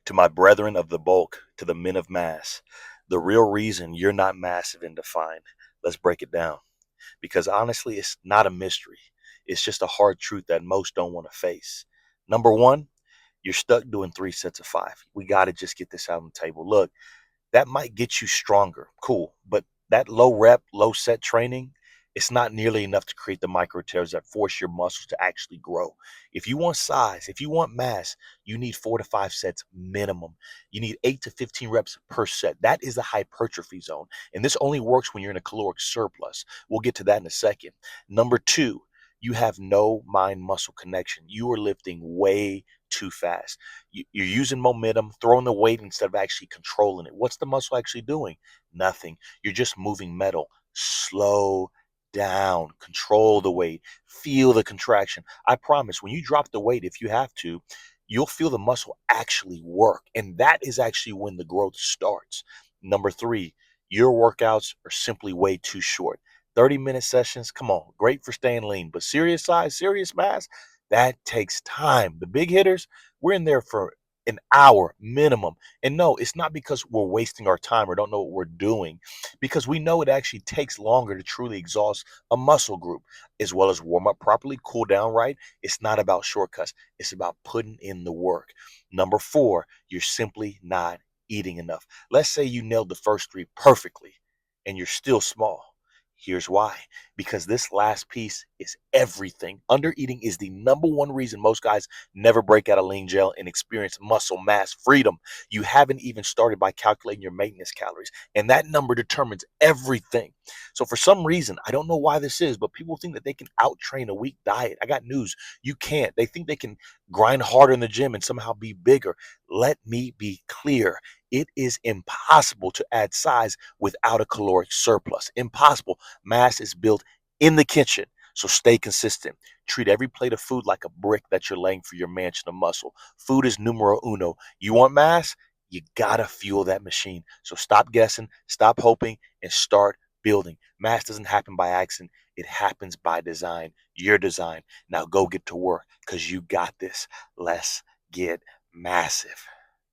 To my brethren of the bulk, to the men of mass, the real reason you're not massive and defined. Let's break it down. Because honestly, it's not a mystery. It's just a hard truth that most don't want to face. Number one, you're stuck doing 3 sets of 5. We got to just get this out on the table. Look, that might get you stronger. Cool. But that low rep, low set training, it's not nearly enough to create the micro tears that force your muscles to actually grow. If you want size, if you want mass, you need 4 to 5 sets minimum. You need 8 to 15 reps per set. That is the hypertrophy zone. And this only works when you're in a caloric surplus. We'll get to that in a second. Number two, you have no mind muscle connection. You are lifting way too fast. You're using momentum, throwing the weight instead of actually controlling it. What's the muscle actually doing? Nothing. You're just moving metal. Slow down, control the weight, feel the contraction. I promise when you drop the weight, if you have to, you'll feel the muscle actually work. And that is actually when the growth starts. Number three, your workouts are simply way too short. 30-minute sessions, come on, great for staying lean, but serious size, serious mass, that takes time. The big hitters, we're in there for an hour minimum. And no, it's not because we're wasting our time or don't know what we're doing, because we know it actually takes longer to truly exhaust a muscle group, as well as warm up properly, cool down right. It's not about shortcuts, it's about putting in the work. Number four, you're simply not eating enough. Let's say you nailed the first three perfectly and you're still small. Here's why. Because this last piece is everything. Under eating is the number one reason most guys never break out of lean gel and experience muscle mass freedom. You haven't even started by calculating your maintenance calories, and that number determines everything. So for some reason, I don't know why this is, but people think that they can out train a weak diet. I got news. You can't. They think they can grind harder in the gym and somehow be bigger. Let me be clear. It is impossible to add size without a caloric surplus. Impossible. Mass is built in the kitchen. So stay consistent. Treat every plate of food like a brick that you're laying for your mansion of muscle. Food is numero uno. You want mass? You gotta fuel that machine. So stop guessing, stop hoping, and start building. Mass doesn't happen by accident. It happens by design. Your design. Now go get to work because you got this. Let's get massive.